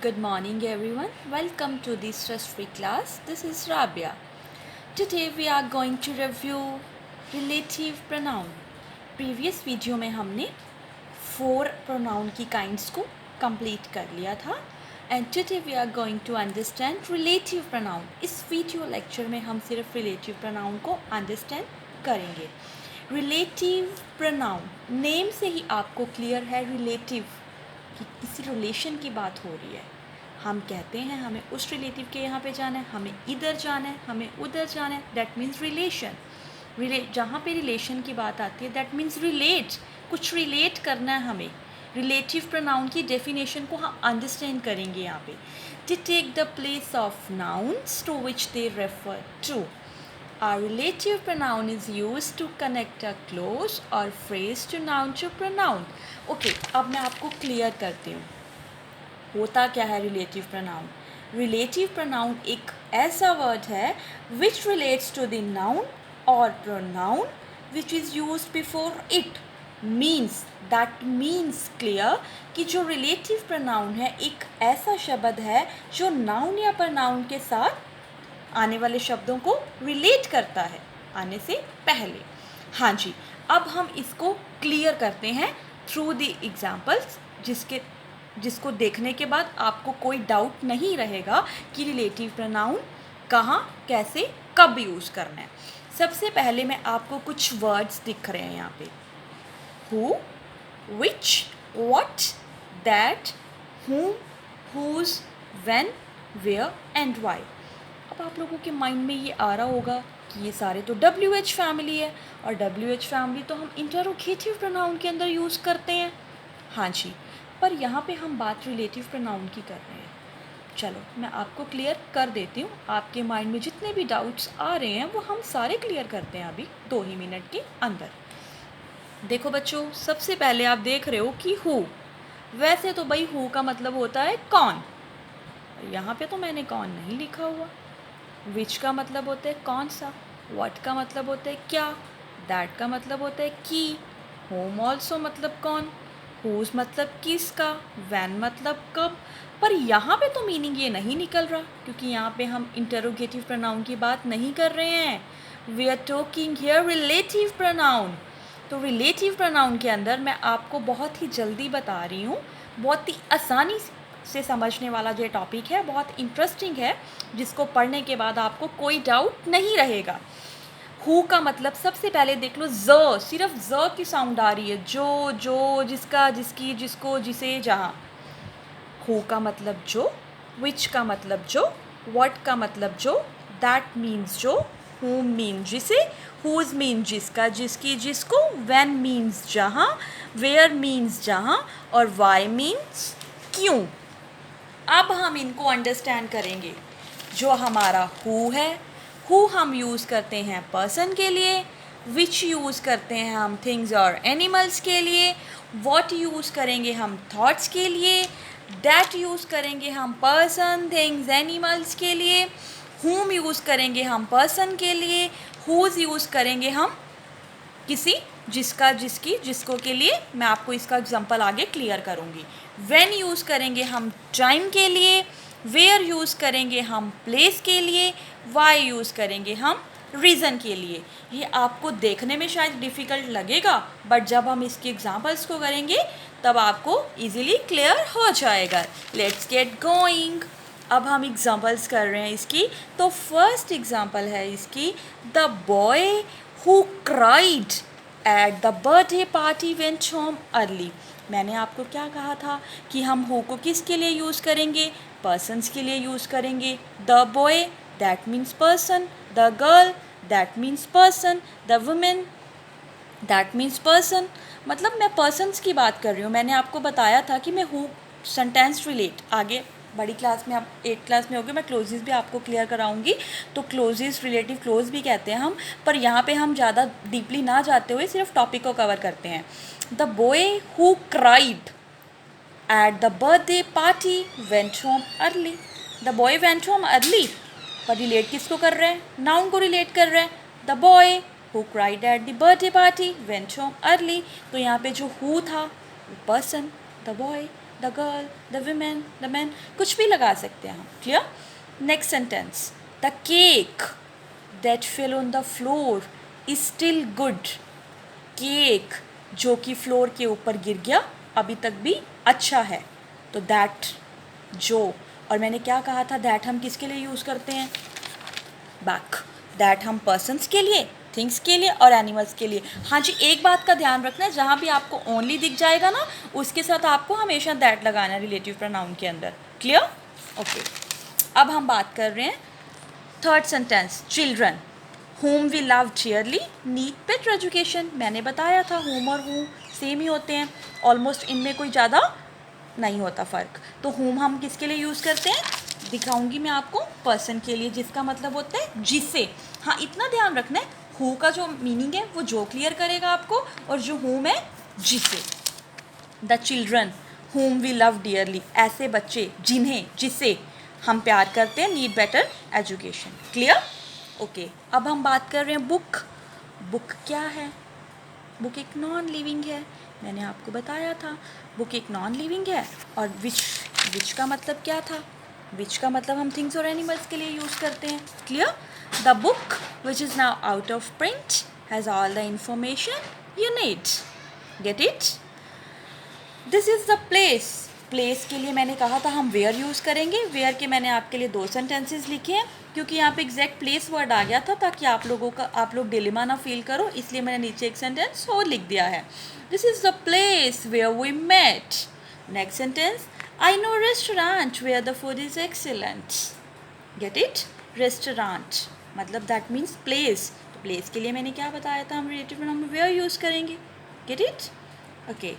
Good morning everyone. Welcome to the stress-free class. This is Rabia. Today we are going to review relative pronoun. Previous video में हमने 4 pronoun की kinds को complete कर लिया था and today we are going to understand relative pronoun. इस video lecture में हम सिर्फ relative pronoun को understand करेंगे. Relative pronoun name से ही आपको clear है relative कि किसी रिलेशन की बात हो रही है. हम कहते हैं हमें उस रिलेटिव के यहाँ पे जाना है, हमें इधर जाना है, हमें उधर जाना है. That means relation. जहाँ पे रिलेशन की बात आती है दैट मीन्स रिलेट. कुछ रिलेट करना है हमें. रिलेटिव प्रोनाउन की डेफिनेशन को हम अंडरस्टैंड करेंगे यहाँ पे. To take the place of nouns to which they refer to. Our relative pronoun is used to connect a clause or phrase to noun to pronoun. Okay, अब मैं आपको clear करती हूँ होता क्या है रिलेटिव pronoun. रिलेटिव pronoun एक ऐसा वर्ड है which relates to the noun or pronoun which is used before it. That means clear कि जो रिलेटिव pronoun है एक ऐसा शब्द है जो noun या pronoun के साथ आने वाले शब्दों को रिलेट करता है आने से पहले. हाँ जी, अब हम इसको क्लियर करते हैं थ्रू द एग्जाम्पल्स जिसको देखने के बाद आपको कोई डाउट नहीं रहेगा कि रिलेटिव प्रोनाउन कहाँ कैसे कब यूज़ करना है. सबसे पहले मैं आपको कुछ वर्ड्स दिख रहे हैं यहाँ पे. Who, which, what, that, whom, whose, when, where and why. अब आप लोगों के माइंड में ये आ रहा होगा कि ये सारे तो WH फैमिली है और WH फैमिली तो हम इंटरोगेटिव प्रोनाउन के अंदर यूज़ करते हैं. हाँ जी, पर यहाँ पे हम बात रिलेटिव प्रोनाउन की कर रहे हैं. चलो मैं आपको क्लियर कर देती हूँ. आपके माइंड में जितने भी डाउट्स आ रहे हैं वो हम सारे क्लियर करते हैं अभी 2 ही मिनट के अंदर. देखो बच्चों, सबसे पहले आप देख रहे हो कि हु. वैसे तो भाई हु का मतलब होता है कौन. यहाँ पे तो मैंने कौन नहीं लिखा हुआ. विच का मतलब होता है कौन सा. व्हाट का मतलब होता है क्या. दैट का मतलब होता है कि. होम ऑल्सो मतलब कौन. हुज मतलब किसका. वैन मतलब कब. पर यहाँ पे तो मीनिंग ये नहीं निकल रहा क्योंकि यहाँ पे हम इंटरोगेटिव प्रोनाउन की बात नहीं कर रहे हैं. We are talking here relative pronoun. तो रिलेटिव प्रोनाउन के अंदर मैं आपको बहुत ही जल्दी बता रही हूँ. बहुत ही आसानी से समझने वाला जो टॉपिक है, बहुत इंटरेस्टिंग है, जिसको पढ़ने के बाद आपको कोई डाउट नहीं रहेगा. हु का मतलब सबसे पहले देख लो ज. सिर्फ ज की साउंड आ रही है. जो जिसका जिसकी जिसको जिसे जहाँ. हु का मतलब जो. विच का मतलब जो. व्हाट का मतलब जो. दैट मीन्स जो. whom मीन्स जिसे. whose मीन्स जिसका जिसकी जिसको. when मीन्स जहाँ. where मीन्स जहाँ. और why मीन्स क्यों. अब हम इनको अंडरस्टैंड करेंगे. जो हमारा हु है, हु हम यूज़ करते हैं पर्सन के लिए. विच यूज़ करते हैं हम थिंग्स और एनिमल्स के लिए. व्हाट यूज़ करेंगे हम थॉट्स के लिए. दैट यूज़ करेंगे हम पर्सन थिंग्स एनिमल्स के लिए. हुम यूज़ करेंगे हम पर्सन के लिए. हुज यूज़ करेंगे हम किसी जिसका जिसकी जिसको के लिए. मैं आपको इसका एग्जांपल आगे क्लियर करूँगी. व्हेन यूज़ करेंगे हम टाइम के लिए. वेयर यूज़ करेंगे हम प्लेस के लिए. वाई यूज़ करेंगे हम रीज़न के लिए. ये आपको देखने में शायद डिफ़िकल्ट लगेगा बट जब हम इसके एग्जांपल्स को करेंगे तब आपको इजीली क्लियर हो जाएगा. Let's get going. अब हम एग्जांपल्स कर रहे हैं इसकी. तो फर्स्ट एग्जांपल है इसकी. The boy who cried at the birthday party went home early. मैंने आपको क्या कहा था कि हम who को किसके लिए यूज़ करेंगे. persons के लिए यूज़ करेंगे. the boy that means person. the girl that means person. the woman that means person. मतलब मैं persons की बात कर रही हूँ. मैंने आपको बताया था कि मैं who सेंटेंस रिलेट आगे बड़ी क्लास में आप 8 क्लास में होगी मैं क्लोजेस भी आपको क्लियर कराऊंगी. तो क्लोजेस रिलेटिव क्लोज भी कहते हैं हम. पर यहाँ पे हम ज़्यादा डीपली ना जाते हुए सिर्फ टॉपिक को कवर करते हैं. The boy who cried at the birthday party went home early. The boy went home early. पर रिलेट किसको कर रहे हैं. नाउन को रिलेट कर रहे हैं. The boy who cried at the birthday party went home early. तो यहाँ पे जो हु था person the boy. The girl, the women, the man, कुछ भी लगा सकते हैं हम. Clear? Next sentence, the cake that fell on the floor is still good. Cake जो कि फ्लोर के ऊपर गिर गया अभी तक भी अच्छा है. तो दैट, जो, और मैंने क्या कहा था, दैट हम किसके लिए यूज़ करते हैं? बैक. दैट हम पर्सन्स के लिए, थिंग्स के लिए और एनिमल्स के लिए. हाँ जी, एक बात का ध्यान रखना है, जहाँ भी आपको ओनली दिख जाएगा ना, उसके साथ आपको हमेशा दैट लगाना है रिलेटिव प्रोनाउन के अंदर. क्लियर? ओके. अब हम बात कर रहे हैं third sentence, children whom we love dearly need better education. मैंने बताया था whom और who सेम ही होते हैं, ऑलमोस्ट इनमें कोई ज़्यादा नहीं होता फ़र्क. तो whom हम किसके लिए यूज़ करते हैं? दिखाऊंगी मैं आपको, पर्सन के लिए, जिसका मतलब होता है जिसे. हाँ, इतना ध्यान रखना है, who का जो मीनिंग है वो जो क्लियर करेगा आपको, और जो whom है जिसे. The children whom we love dearly, ऐसे बच्चे जिन्हें, जिसे हम प्यार करते हैं, need better education. Clear? Okay. अब हम बात कर रहे हैं बुक. बुक क्या है? बुक एक नॉन लिविंग है, मैंने आपको बताया था. बुक एक नॉन लिविंग है. और विच का मतलब क्या था? विच का मतलब हम थिंग्स और एनिमल्स के लिए यूज़ करते हैं. Clear? The book which is now out of print has all the information you need. Get it? This is the place. Place के लिए मैंने कहा था हम वेयर यूज़ करेंगे. वेयर के मैंने आपके लिए 2 सेंटेंसेस लिखे हैं, क्योंकि यहाँ पे एग्जैक्ट प्लेस वर्ड आ गया था, ताकि आप लोग डिलेमा ना फील करो, इसलिए मैंने नीचे एक सेंटेंस और लिख दिया है. This is the place where we met. Next sentence, I know restaurant where the food is excellent. Get it? Restaurant मतलब दैट मीन्स प्लेस. तो प्लेस के लिए मैंने क्या बताया था, हम रिलेटिव प्रोनाउन में वेयर यूज़ करेंगे. Get it? ओके.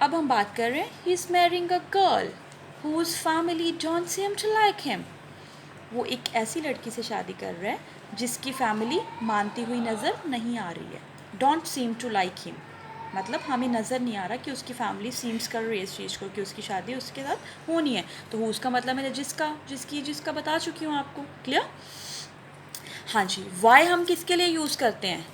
अब हम बात कर रहे हैं, he is marrying a girl whose family don't seem to like him. वो एक ऐसी लड़की से शादी कर रहा है जिसकी फैमिली मानती हुई नज़र नहीं आ रही है. Don't seem to like him मतलब हमें नज़र नहीं आ रहा कि उसकी फैमिली सीम्स कर रही है इस चीज़ को कि उसकी शादी उसके साथ होनी है. तो उसका मतलब मैंने जिसका बता चुकी हूँ आपको. क्लियर? हाँ जी. वाई हम किसके लिए यूज़ करते हैं?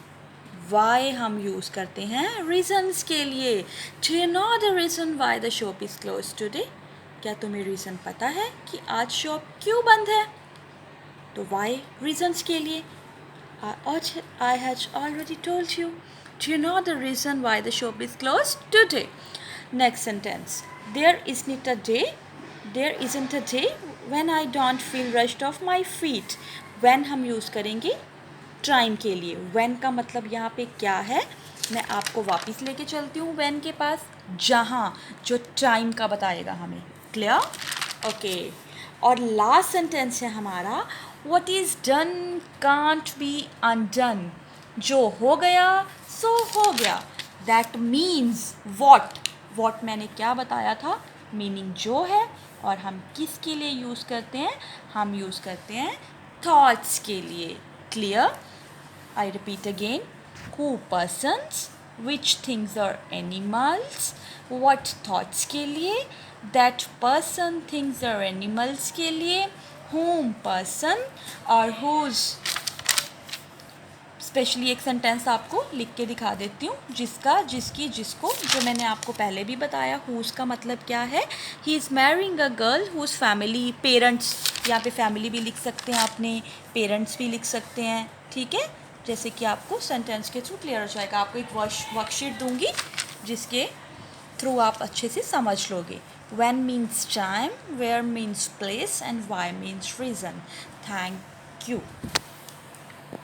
वाई हम यूज़ करते हैं रीजन्स के लिए. Do you know the reason why the shop is close today? क्या तुम्हें रीज़न पता है कि आज शॉप क्यों बंद है? तो वाई रीजन्स के लिए. I had already told you. Do you know the reason why the shop is closed today? Next sentence. There isn't a day when I don't feel rushed off my feet. When हम use करेंगे time के लिए. when का मतलब यहाँ पे क्या है, मैं आपको वापस लेके चलती हूँ when के पास, जहाँ जो टाइम का बताएगा हमें. क्लियर? ओके. और लास्ट सेंटेंस है हमारा, what is done can't be undone. जो हो गया सो हो गया. that means what मैंने क्या बताया था, मीनिंग जो है. और हम किसके लिए यूज़ करते हैं? हम यूज़ करते हैं थॉट्स के लिए. Clear? I repeat again. Who persons, which things are animals, what thoughts के लिए, that person things or animals के लिए, whom person और whose. स्पेशली एक सेंटेंस आपको लिख के दिखा देती हूँ, जिसका, जिसकी, जिसको, जो मैंने आपको पहले भी बताया. हुज का मतलब क्या है? He is marrying a girl whose family, parents, यहाँ पे फैमिली भी लिख सकते हैं अपने, पेरेंट्स भी लिख सकते हैं. ठीक है? जैसे कि आपको सेंटेंस के थ्रू क्लियर हो जाएगा. आपको एक वर्कशीट दूंगी जिसके थ्रू आप अच्छे से समझ लोगे. when means time, where means place and why means reason. Thank you.